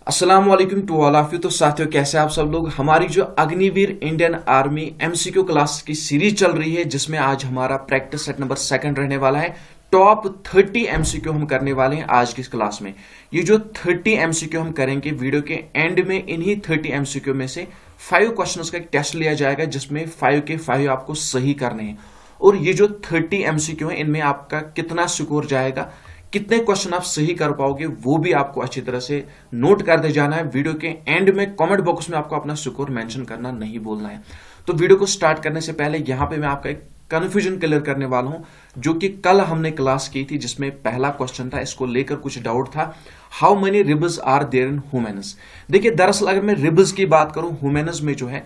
अस्सलाम वालेकुम to all of you. तो साथियों, कैसे आप सब लोग। हमारी जो Agniveer Indian army MCQ class की सीरीज चल रही है, जिसमें आज हमारा प्रैक्टिस सेट नंबर 2 रहने वाला है। टॉप 30 एमसीक्यू हम करने वाले हैं आज की इस क्लास में। ये जो 30 एमसीक्यू हम करेंगे, वीडियो के एंड में इन्हीं 30 एमसीक्यू में से 5 क्वेश्चंस का एक टेस्ट लिया जाएगा, जिसमें 5 के 5 आपको सही करने हैं। और ये जो 30 एमसीक्यू है, इनमें आपका कितना स्कोर जाएगा, कितने क्वेश्चन आप सही कर पाओगे, वो भी आपको अच्छी तरह से नोट कर दे जाना है। वीडियो के एंड में कमेंट बॉक्स में आपको अपना स्कोर मेंशन करना नहीं भूलना है। तो वीडियो को स्टार्ट करने से पहले यहां पे मैं आपका एक कंफ्यूजन क्लियर करने वाला हूं, जो कि कल हमने क्लास की थी, जिसमें पहला क्वेश्चन था, इसको लेकर कुछ डाउट था। How many ribs are there in humans. देखिए, दरअसल अगर मैं रिबल्स की बात करूं, ह्यूमन्स में जो है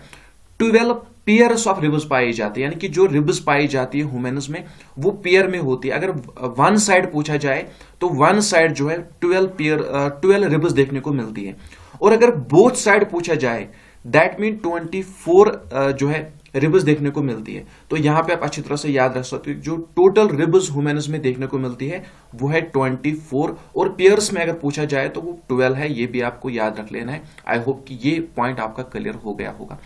12 पेयर्स ऑफ रिबल्स पाई जाती है, यानी कि जो रिबल्स पाई जाती है ह्यूमन्स में, वो पेयर में होती है। अगर वन साइड पूछा जाए तो वन साइड जो है 12 रिबल्स देखने को मिलती है। और अगर बोथ साइड पूछा जाए, दैट मीन 24 जो है रिबल्स देखने को मिलती है। तो यहां पे आप अच्छी तरह से याद रख सकते हो, जो टोटल रिबल्स ह्यूमन्स में देखने को मिलती है वो है 24, और पेयर्स में अगर पूछा जाए तो वो 12 है। ये भी आपको याद रख लेना है। आई होप कि ये पॉइंट आपका क्लियर हो गया होगा।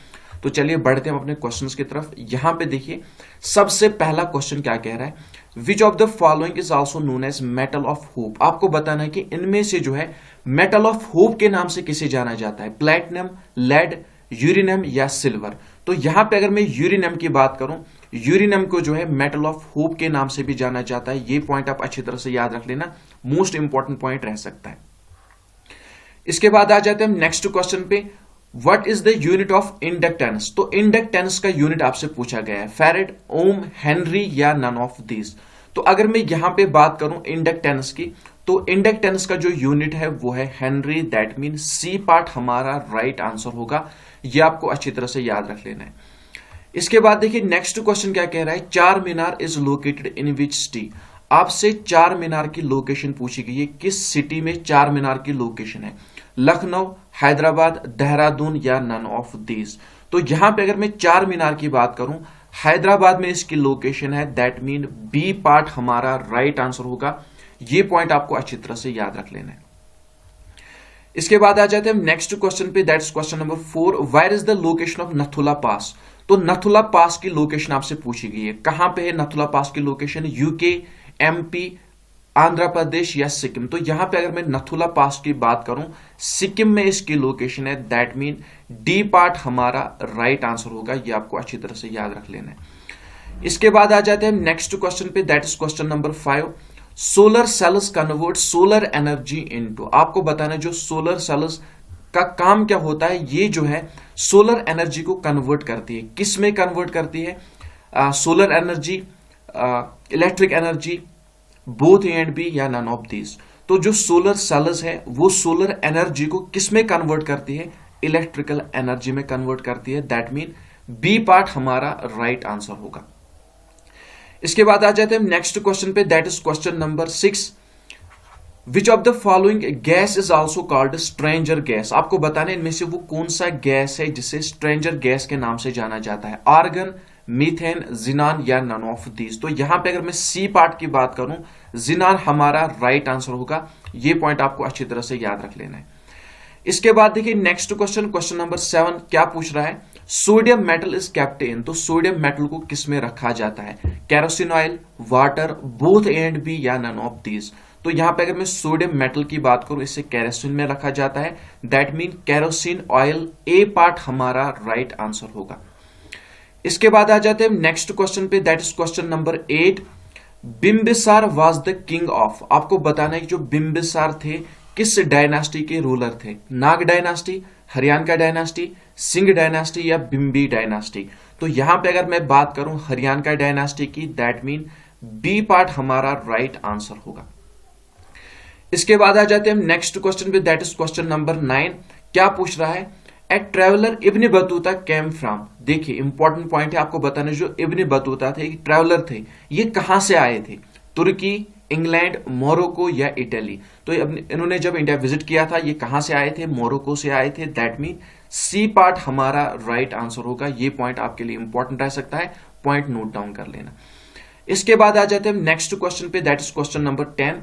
तो चलिए बढ़ते हैं अपने क्वेश्चंस की तरफ। यहां पे देखिए, सबसे पहला क्वेश्चन क्या कह रहा है, which of the following is also known as metal of hope. आपको बताना है कि इनमें से जो है मेटल ऑफ होप के नाम से किसे जाना जाता है, प्लैटिनम, लेड, यूरेनियम या सिल्वर। तो यहां पे अगर मैं यूरेनियम की बात करूं, यूरेनियम को जो है मेटल ऑफ होप के नाम से भी जाना जाता है। ये पॉइंट आप अच्छी तरह से याद रख लेना, मोस्ट इंपॉर्टेंट पॉइंट रह सकता है। इसके बाद आ जाते हैं नेक्स्ट क्वेश्चन पे, what is the unit of inductance. तो इंडक्टेंस का यूनिट आपसे पूछा गया है, फैरेड, ओम, हेनरी या नन ऑफ दीज। तो अगर मैं यहां पे बात करूं इंडक्टेंस की, तो इंडक्टेंस का जो यूनिट है वो है henry. That mean C part हमारा राइट आंसर होगा। ये आपको अच्छी तरह से याद रख लेना है। इसके बाद देखिए नेक्स्ट क्वेश्चन क्या कह रहा है, Charminar is located in which city. आपसे चार मीनार की लोकेशन पूछी गई है, किस सिटी में चार मीनार की लोकेशन है, लखनऊ, हैदराबाद, देहरादून या नन ऑफ दीज। तो यहां पे अगर मैं चार मीनार की बात करूं, हैदराबाद में इसकी लोकेशन है। दैट मीन बी पार्ट हमारा राइट आंसर होगा। ये पॉइंट आपको अच्छी तरह से याद रख लेना है। इसके बाद आ जाते हैं नेक्स्ट क्वेश्चन पे, that's question number 4, where is the location of Nathula pass. तो नथुला पास की लोकेशन आपसे पूछी गई है, कहां पे है नथुला पास की location, UK, MP, Andhra Pradesh या सिक्किम। तो यहां पे अगर मैं नथुला पास की बात करूं, सिक्किम में इसकी लोकेशन है। दैट मीन डी पार्ट हमारा राइट आंसर होगा। ये आपको अच्छी तरह से याद रख लेना है। इसके बाद आ जाते हैं नेक्स्ट क्वेश्चन पे, that is question number 5, solar cells convert solar energy into. आपको बताना है जो सोलर सेल्स का काम क्या होता है, ये जो है सोलर एनर्जी को कन्वर्ट करती है। किस में कन्वर्ट करती है, solar energy, electric energy, both A and B या नन ऑफ दीज। तो जो सोलर सेल्स है वो सोलर एनर्जी को किस में कन्वर्ट करती है, इलेक्ट्रिकल एनर्जी में कन्वर्ट करती है। दैट मीन बी पार्ट हमारा राइट आंसर होगा। इसके बाद आ जाते हैं नेक्स्ट क्वेश्चन पे, that is question number 6, which of the following gas is also called stranger gas. आपको बताना है इनमें से वो कौन सा गैस है जिसे स्ट्रेंजर गैस के नाम से जाना जाता है, आर्गन, मीथेन, जिनान या नन ऑफ दीज। तो यहां पे अगर मैं सी पार्ट की बात करूं, जिनान हमारा राइट आंसर होगा। ये पॉइंट आपको अच्छी तरह से याद रख लेना है। इसके बाद देखिए नेक्स्ट क्वेश्चन, क्वेश्चन नंबर 7 क्या पूछ रहा है, sodium metal is kept in. तो सोडियम मेटल को किस में रखा जाता है, kerosene oil, water, both A and B या नन ऑफ दीज। तो यहां पे अगर मैं सोडियम मेटल की बात करूं, इसे केरोसिन में रखा जाता है। That mean kerosene oil, A part हमारा राइट आंसर होगा। इसके बाद आ जाते हैं नेक्स्ट क्वेश्चन पे, that is question number 8, Bimbisara was the king of. आपको बताना है कि जो बिंबिसार थे किस डायनास्टी के रूलर थे, नाग डायनास्टी, हरियाणा का डायनास्टी, सिंह डायनास्टी या बिंबी डायनास्टी। तो यहां पे अगर मैं बात करूं हरियाणा का डायनास्टी की, दैट मीन बी पार्ट हमारा राइट आंसर होगा। इसके बाद आ जाते हैं नेक्स्ट क्वेश्चन पे, दैट इज क्वेश्चन नंबर 9, क्या पूछ रहा है, a traveller Ibn Battuta came from. देखिए इंपॉर्टेंट पॉइंट है, आपको बताना जो इब्न बतूता थे, ट्रेवलर थे, ये कहां से आए थे, तुर्की, इंग्लैंड, मोरक्को या इटली। तो इन्होंने जब इंडिया विजिट किया था, ये कहां से आए थे, मोरक्को से आए थे। दैट मीन सी पार्ट हमारा राइट आंसर होगा। ये पॉइंट आपके लिए इंपॉर्टेंट रह सकता है, पॉइंट नोट डाउन कर लेना। इसके बाद आ जाते हैं नेक्स्ट क्वेश्चन पे, that is question number 10,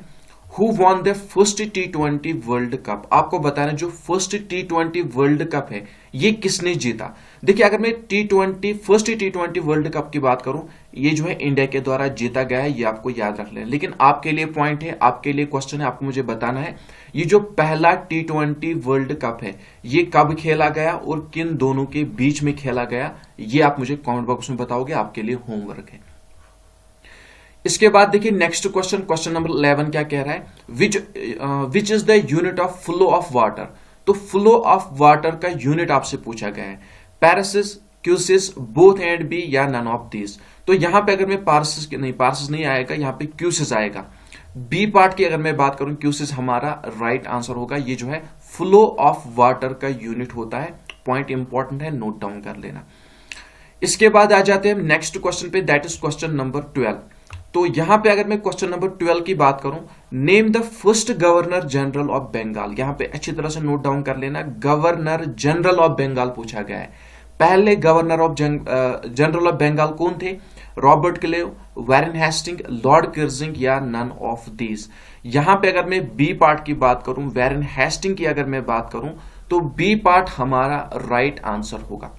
who won the first T20 world cup. आपको बताना जो फर्स्ट T20 वर्ल्ड कप है ये किसने जीता। देखिए अगर मैं फर्स्ट T20 वर्ल्ड कप की बात करूं, ये जो है इंडिया के द्वारा जीता गया है, ये आपको याद रख लेना। लेकिन आपके लिए पॉइंट है, आपके लिए क्वेश्चन है, आपको मुझे बताना है ये जो पहला T20 वर्ल्ड कप है ये कब खेला गया और किन दोनों के बीच में खेला गया, ये आप मुझे कमेंट बॉक्स में बताओगे, आपके लिए होमवर्क है। इसके बाद देखिए नेक्स्ट क्वेश्चन, क्वेश्चन नंबर 11 क्या कह रहा है, which is the unit of flow of water. तो फ्लो ऑफ वाटर का यूनिट आपसे पूछा गया है, पैरासिस, क्यूसिस, बोथ एंड बी या नन ऑफ दिस। तो यहां पे अगर मैं पारसिस नहीं आएगा, यहां पे क्यूसिस आएगा। बी पार्ट की अगर मैं बात करूं, क्यूसिस हमारा राइट आंसर होगा। ये जो है फ्लो ऑफ वाटर का यूनिट होता है। पॉइंट इंपॉर्टेंट है, नोट डाउन कर लेना। इसके बाद आ जाते हैं नेक्स्ट क्वेश्चन पे, दैट इज क्वेश्चन नंबर 12। तो यहां पे अगर मैं क्वेश्चन नंबर 12 की बात करूं, name the first governor general of Bengal. यहां पे अच्छी तरह से नोट डाउन कर लेना, गवर्नर जनरल ऑफ बंगाल पूछा गया है। पहले governor of general of Bengal कौन थे, Robert Clive, Warren Hasting, Lord Curzon या नन ऑफ दीज। यहां पे अगर मैं बी पार्ट की बात करूं, वैरेन हेस्टिंग की अगर मैं बात करूं, तो बी पार्ट हमारा राइट आंसर होगा।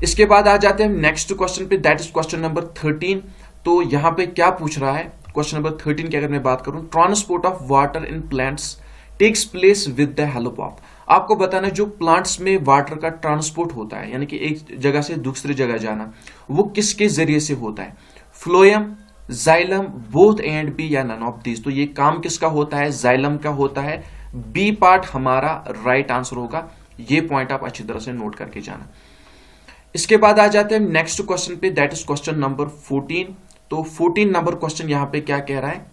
इसके बाद आ जाते हैं नेक्स्ट क्वेश्चन पे, दैट इज क्वेश्चन नंबर 13। तो यहां पे क्या पूछ रहा है, क्वेश्चन नंबर 13 की अगर मैं बात करूं, transport of water in plants takes place with the help of. आपको बताना जो प्लांट्स में वाटर का ट्रांसपोर्ट होता है, यानी कि एक जगह से दूसरी जगह जाना, वो किसके जरिए से होता है, phloem, xylem, both and B या नन ऑफ दिस। तो ये काम किसका होता है, जाइलम का होता है। बी पार्ट हमारा राइट आंसर होगा। ये पॉइंट आप अच्छी तरह से नोट करके जाना। इसके बाद आ जाते हैं नेक्स्ट क्वेश्चन पे, दैट इज क्वेश्चन नंबर 14। तो 14 नंबर क्वेश्चन यहां पे क्या कह रहा है,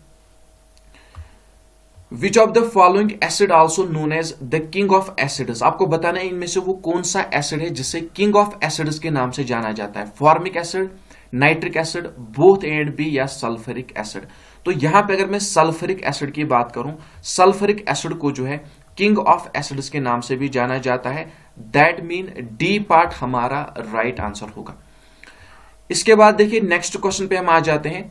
which of the following acid also known as the king of acids. आपको बताना है इनमें से वो कौन सा एसिड है जिसे किंग ऑफ एसिड्स के नाम से जाना जाता है, formic acid, nitric acid, both and B या सल्फ्यूरिक एसिड। तो यहां पे अगर मैं सल्फ्यूरिक एसिड की बात करूं, सल्फ्यूरिक एसिड को जो है किंग ऑफ एसिड्स के नाम से भी जाना जाता है। दैट मीन डी पार्ट हमारा राइट आंसर होगा। इसके बाद देखिए नेक्स्ट क्वेश्चन पे हम आ जाते हैं,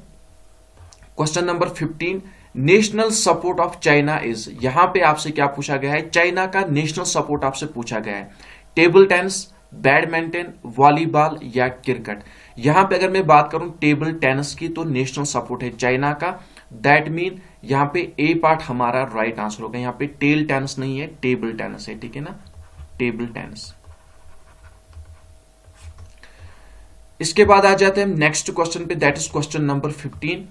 question number 15। National support of China is. यहां पे आपसे क्या पूछा गया है, चाइना का नेशनल सपोर्ट आपसे पूछा गया है, टेबल टेनिस, बैडमिंटन, वॉलीबॉल या क्रिकेट। यहां पे अगर मैं बात करूं टेबल टेनिस की, तो नेशनल सपोर्ट है चाइना का। दैट मीन यहां पे ए पार्ट हमारा राइट आंसर होगा। यहां पे टेल टेनिस नहीं है, टेबल टेनिस है, ठीक है ना, टेबल टेनिस। इसके बाद आ जाते हैं नेक्स्ट क्वेश्चन पे, दैट इज क्वेश्चन नंबर 15।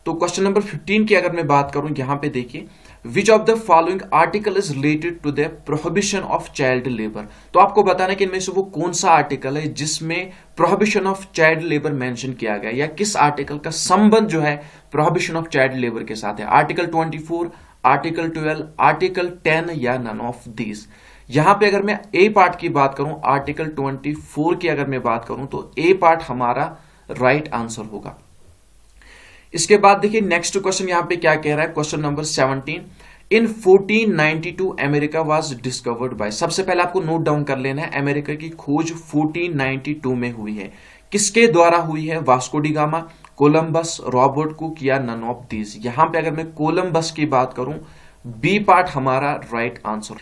तो क्वेश्चन नंबर 15 की अगर मैं बात करूं, यहां पे देखिए, which of the following article is related to the prohibition of child labour. तो आपको बताना कि इनमें से वो कौन सा आर्टिकल है जिसमें prohibition of child labour mention किया गया, या किस आर्टिकल का संबंध जो है प्रोहिबिशन ऑफ चाइल्ड लेबर के साथ है, आर्टिकल 24, आर्टिकल 12, आर्टिकल 10 या नन ऑफ दीज। यहां पे अगर मैं ए पार्ट की बात करूं, आर्टिकल 24 की अगर मैं बात करूं, तो ए पार्ट हमारा राइट आंसर होगा। इसके बाद देखिए नेक्स्ट क्वेश्चन यहां पे क्या कह रहा है, question number 17। In 1492 America was discovered by. सबसे पहले आपको नोट डाउन कर लेना है, अमेरिका की खोज 1492 में हुई है। किसके द्वारा हुई है, Vasco da Gama, Columbus, Robert Cook या नन ऑफ दीज। यहां पे अगर मैं कोलंबस की बात करूं, बी पार्ट हमारा राइट आंसर।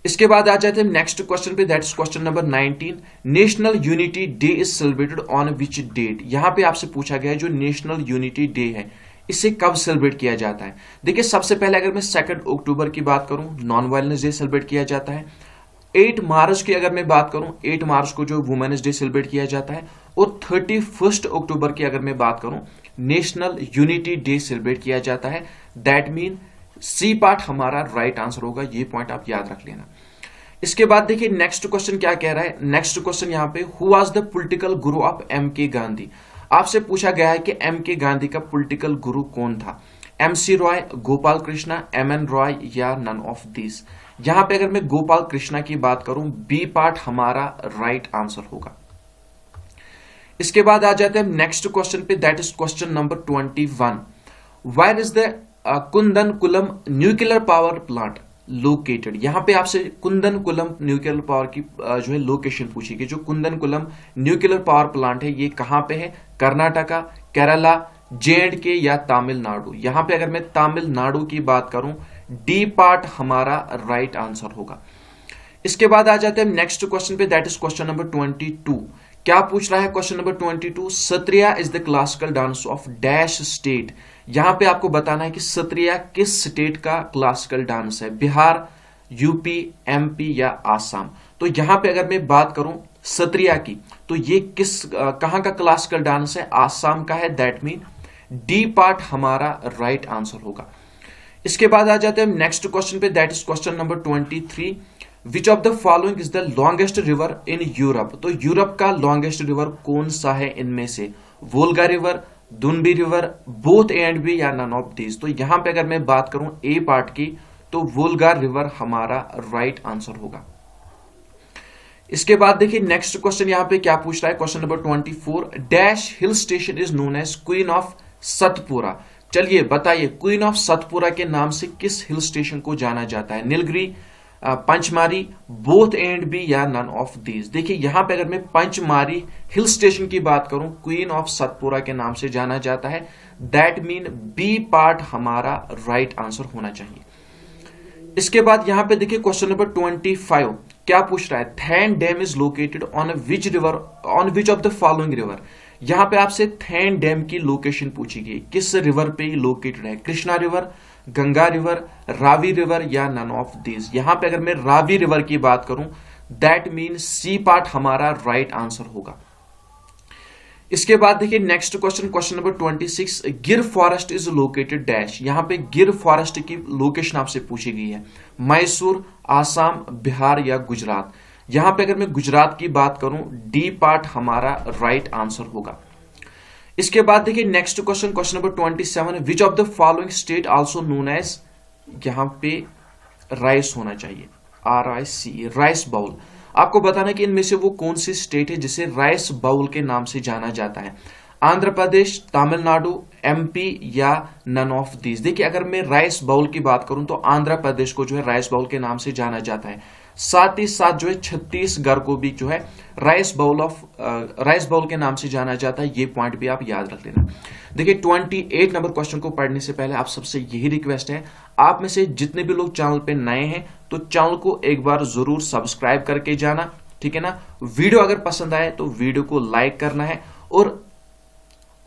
इसके बाद आ जाते हैं नेक्स्ट क्वेश्चन पे, that is question number 19। National unity day is celebrated on which date. यहां पे आपसे पूछा गया है जो नेशनल यूनिटी डे है इसे कब सेलिब्रेट किया जाता है। देखिए सबसे पहले अगर मैं 2 अक्टूबर की बात करूं, नॉन वायलेंस डे सेलिब्रेट किया जाता है। 8 मार्च की अगर मैं बात करूं, 8 मार्च को जो वुमेन्स डे सेलिब्रेट किया जाता है। और 31 अक्टूबर की अगर मैं बात करूं, नेशनल यूनिटी डे सेलिब्रेट किया जाता है। दैट मीन सी पार्ट हमारा राइट आंसर होगा। ये पॉइंट आप याद रख लेना। इसके बाद देखिए नेक्स्ट क्वेश्चन क्या कह रहा है, नेक्स्ट क्वेश्चन यहां पे, who was the political Guru of MK. Gandhi. आपसे पूछा गया है कि एम.के. गांधी का पॉलिटिकल गुरु कौन था, एम.सी. रॉय, गोपाल कृष्णा, एम.एन. रॉय या नन ऑफ दिस। यहां पे अगर मैं गोपाल कृष्णा की बात करूं, बी पार्ट हमारा राइट आंसर होगा। इसके बाद आ जाते हैं नेक्स्ट क्वेश्चन पे, that is question number 21। Where is the Kudankulam nuclear power plant located. यहां पे आपसे कुंदनकुलम न्यूक्लियर पावर की जो है लोकेशन पूछी गई। जो कुंदनकुलम न्यूक्लियर पावर प्लांट है ये कहां पे है, कर्नाटका, केरला, J&K या तमिलनाडु? यहां पे अगर मैं तमिलनाडु की बात करूं, डी पार्ट हमारा राइट आंसर होगा। इसके बाद आ जाते हैं नेक्स्ट क्वेश्चन पे, दैट इज क्वेश्चन नंबर 22। क्या पूछ रहा है question number 22? Sattriya is the classical dance of dash state. यहां पे आपको बताना है कि सत्रिया किस स्टेट का क्लासिकल डांस है, बिहार, यूपी, एमपी या आसाम। तो यहां पे अगर मैं बात करूं सत्रिया की, तो ये कहां का क्लासिकल डांस है? आसाम का है। दैट मीन डी पार्ट हमारा राइट आंसर होगा। इसके बाद आ जाते हैं नेक्स्ट क्वेश्चन पे, that is question number 23। Which of the following is the longest river in Europe? तो यूरोप का लॉन्गेस्ट रिवर कौन सा है इनमें से? Volga river, Danube river, both A and B या नन ऑफ दीज? तो यहां पे अगर मैं बात करूं ए पार्ट की, तो वोल्गा रिवर हमारा राइट आंसर होगा। इसके बाद देखिए नेक्स्ट क्वेश्चन यहां पे क्या पूछ रहा है, question number 24। Dash hill station is known as queen of Satpura. चलिए बताइए, क्वीन ऑफ सतपुरा के नाम से किस हिल स्टेशन को जाना जाता है? Nilgiri, Pachmarhi, both and B या नन ऑफ दीज? देखिए यहां पे अगर मैं पंचमारी हिल स्टेशन की बात करूं, क्वीन ऑफ सतपुरा के नाम से जाना जाता है। दैट मीन बी पार्ट हमारा राइट आंसर होना चाहिए। इसके बाद यहां पे देखिए क्वेश्चन नंबर 25 क्या पूछ रहा है? Thane dam is located on which river, on which of the following river? यहां पे आपसे थैन डैम की लोकेशन पूछी गई, किस रिवर पे लोकेटेड है? Krishna river, Ganga river, Ravi river या नन ऑफ दीज? यहां पे अगर मैं रावी रिवर की बात करूं, दैट मीन सी पार्ट हमारा राइट आंसर होगा। इसके बाद देखिए नेक्स्ट क्वेश्चन, क्वेश्चन नंबर 26। गिर फॉरेस्ट इज लोकेटेड डैश। यहां पे गिर फॉरेस्ट की लोकेशन आपसे पूछी गई है, मैसूर, आसाम, बिहार या गुजरात? यहां पे अगर मैं गुजरात की बात करूं, डी पार्ट हमारा राइट आंसर होगा। इसके बाद देखिए next question, question number 27। Which of the following state also known as, यहां पे राइस होना चाहिए, RIC, राइस बाउल। आपको बताना कि इनमें से वो कौन सी स्टेट है जिसे राइस बाउल के नाम से जाना जाता है? आंध्र प्रदेश, तमिलनाडु, MP या नन ऑफ दीज? देखिए अगर मैं राइस बाउल की बात करूं तो आंध्र प्रदेश को जो है राइस बाउल के नाम से जाना जाता है। साथ ही साथ जो है छत्तीसगढ़ को भी जो है राइस बाउल के नाम से जाना जाता है। ये पॉइंट भी आप याद रख लेना। देखिए 28 नंबर क्वेश्चन को पढ़ने से पहले आप सबसे यही रिक्वेस्ट है, आप में से जितने भी लोग चैनल पे नए हैं तो चैनल को एक बार जरूर सब्सक्राइब करके जाना, ठीक है ना। वीडियो अगर पसंद आए तो वीडियो को लाइक करना है, और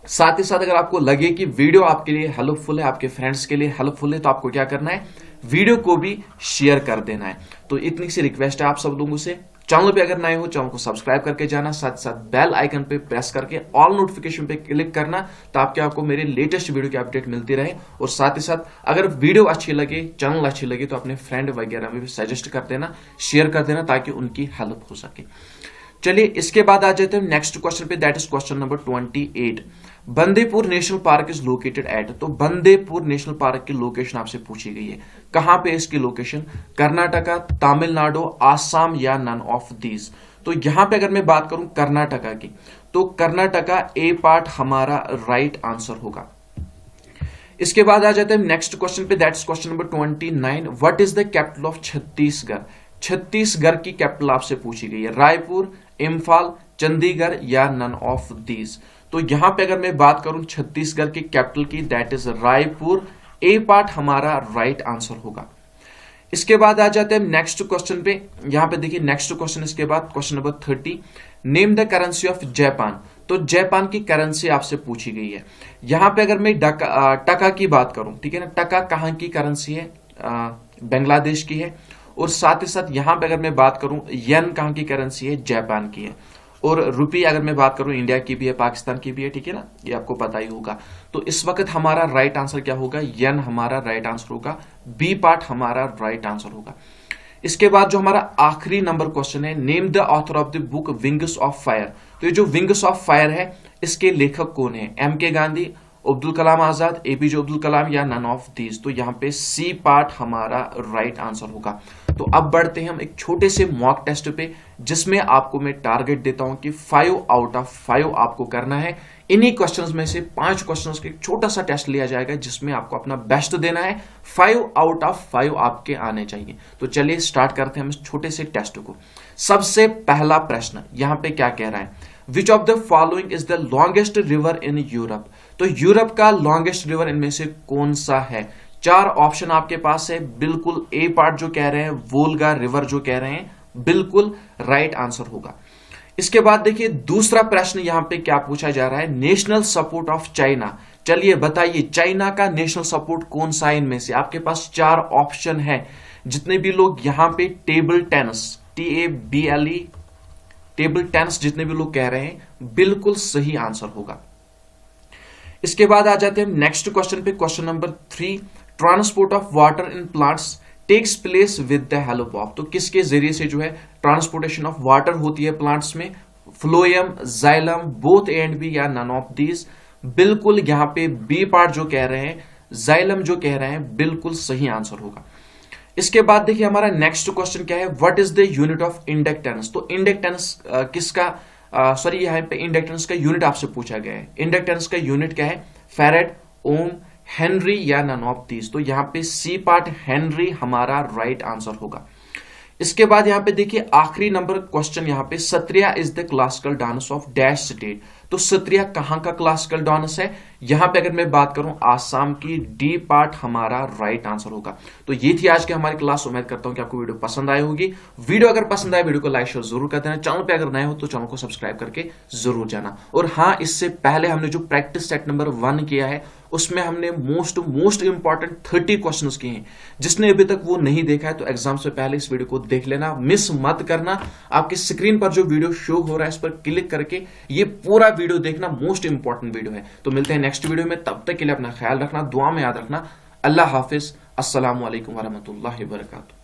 साथ ही साथ अगर आपको लगे कि वीडियो आपके लिए हेल्पफुल है, आपके फ्रेंड्स के लिए हेल्पफुल है, तो आपको क्या करना है, वीडियो को भी शेयर कर देना है। तो इतनी सी रिक्वेस्ट है आप सब लोगों से। चैनल पे अगर नए हो, चैनल को सब्सक्राइब करके जाना, साथ साथ बेल आइकन पे प्रेस करके ऑल नोटिफिकेशन पे क्लिक करना, ताकि आपको मेरे लेटेस्ट वीडियो की अपडेट मिलती रहे। और साथ ही साथ अगर वीडियो अच्छी लगे, चैनल अच्छी लगे, तो अपने फ्रेंड वगैरह में भी सजेस्ट कर देना, शेयर कर देना, ताकि उनकी हेल्प हो सके। चलिए इसके बाद आ जाते हैं नेक्स्ट क्वेश्चन पे, that is question number 28। Bandipur national park is located at. तो बंदीपुर नेशनल पार्क की लोकेशन आपसे पूछी गई है, कहां पे इसकी लोकेशन? कर्नाटका, तमिलनाडु, आसाम या नन ऑफ दीज? तो यहां पे अगर मैं बात करूं कर्नाटका की, तो कर्नाटका ए पार्ट हमारा राइट आंसर होगा। इसके बाद आ जाते हैं नेक्स्ट क्वेश्चन पे, that is question number 29। What is the capital of Chhattisgarh? Chhattisgarh की कैपिटल आपसे पूछी गई है, रायपुर, इम्फाल, चंडीगढ़ या नन ऑफ दीज? तो यहां पे अगर मैं बात करूं छत्तीसगढ़ की कैपिटल की, that is Raipur, A part हमारा राइट आंसर होगा। इसके बाद आ जाते हैं नेक्स्ट क्वेश्चन पे। यहां पे देखिए नेक्स्ट क्वेश्चन, इसके बाद question number 30। Name the currency of Japan. तो जापान की करेंसी आपसे पूछी गई है। यहां पे अगर मैं टका की बात करूं, ठीक है ना, टका कहां की करेंसी है? बांग्लादेश की है। और साथ ही साथ यहां पे अगर मैं बात करूं येन कहां की करेंसी है? जापान की है। और रुपी अगर मैं बात करूं इंडिया की भी है, पाकिस्तान की भी है, ठीक है ना, ये आपको पता ही होगा। तो इस वक्त हमारा राइट आंसर क्या होगा? येन हमारा राइट आंसर होगा, बी पार्ट हमारा राइट आंसर होगा। इसके बाद जो हमारा आखिरी नंबर क्वेश्चन है, name the author of the book wings of fire. तो ये जो विंग्स ऑफ फायर है, इसके लेखक कौन है? MK गांधी, अब्दुल कलाम आजाद, APJ अब्दुल कलाम या नन ऑफ दीज? तो यहां पे सी पार्ट हमारा राइट आंसर होगा। तो अब बढ़ते हैं हम एक छोटे से मॉक टेस्ट पे, जिसमें आपको मैं टारगेट देता हूं कि 5 आउट ऑफ 5 आपको करना है। इन्हीं क्वेश्चंस में से 5 क्वेश्चंस के एक छोटा सा टेस्ट लिया जाएगा, जिसमें आपको अपना बेस्ट देना है। 5 आउट ऑफ 5 आपके आने चाहिए। तो चलिए स्टार्ट करते हैं हम इस छोटे से टेस्ट को। सबसे पहला प्रश्न यहां पे क्या कह रहा है? Which of the following is the longest river in Europe. तो यूरोप का लॉन्गेस्ट रिवर इनमें से कौन सा है? 4 ऑप्शन आपके पास है। बिल्कुल ए पार्ट जो कह रहे हैं वोल्गा रिवर जो कह रहे हैं, बिल्कुल राइट आंसर होगा। इसके बाद देखिए दूसरा प्रश्न यहां पे क्या पूछा जा रहा है, नेशनल सपोर्ट ऑफ चाइना। चलिए बताइए चाइना का नेशनल सपोर्ट कौन सा है? इनमें से आपके पास 4 ऑप्शन है। जितने भी लोग यहां पे table tennis, TABLE table tennis जितने भी लोग कह रहे हैं, बिल्कुल सही आंसर होगा। इसके बाद आ जाते हैं नेक्स्ट क्वेश्चन पे, question number 3, transport of water in plants takes place with the help of. तो किसके जरिए से जो है ट्रांसपोर्टेशन ऑफ वाटर होती है प्लांट्स में? Phloem, xylem, both A and B या नन ऑफ दीज? बिल्कुल यहां पे बी पार्ट जो कह रहे हैं, जाइलम जो कह रहे हैं, बिल्कुल सही आंसर होगा। इसके बाद देखिए हमारा नेक्स्ट क्वेश्चन क्या है, what is the unit of inductance. तो इंडक्टेंस किसका, सॉरी यहाँ पे इंडक्टेंस का यूनिट आपसे पूछा गया है। इंडक्टेंस का यूनिट क्या है? फैरेड, ओम, हेनरी या नन ऑफ दीज? तो यहां पे सी पार्ट हेनरी हमारा राइट आंसर होगा। इसके बाद यहां पे देखिए आखिरी नंबर क्वेश्चन यहां पे, Sattriya is the classical dance of dash state. तो सत्रिया कहां का क्लासिकल डांस है? यहां पे अगर मैं बात करूं आसाम की, डी पार्ट हमारा राइट आंसर होगा। तो ये थी आज की हमारी क्लास। उम्मीद करता हूं कि आपको वीडियो पसंद आई होगी। वीडियो अगर पसंद आए वीडियो को लाइक शेयर जरूर कर देना। चैनल पे अगर नए हो तो चैनल को सब्सक्राइब करके जरूर जाना। और हाँ, इससे पहले हमने जो प्रैक्टिस सेट नंबर 1 किया है उसमें हमने मोस्ट इंपॉर्टेंट 30 क्वेश्चंस किए हैं। जिसने अभी तक वो नहीं देखा है तो एग्जाम से पहले इस वीडियो को देख लेना, मिस मत करना। आपकी स्क्रीन पर जो वीडियो शो हो रहा है इस पर क्लिक करके ये पूरा वीडियो देखना, मोस्ट इंपॉर्टेंट वीडियो है। तो मिलते हैं नेक्स्ट वीडियो में, तब तक के लिए अपना ख्याल रखना, दुआ में याद रखना। अल्लाह हाफिज, अस्सलामु अलैकुम वरहमतुल्लाहि वबरकातुहू।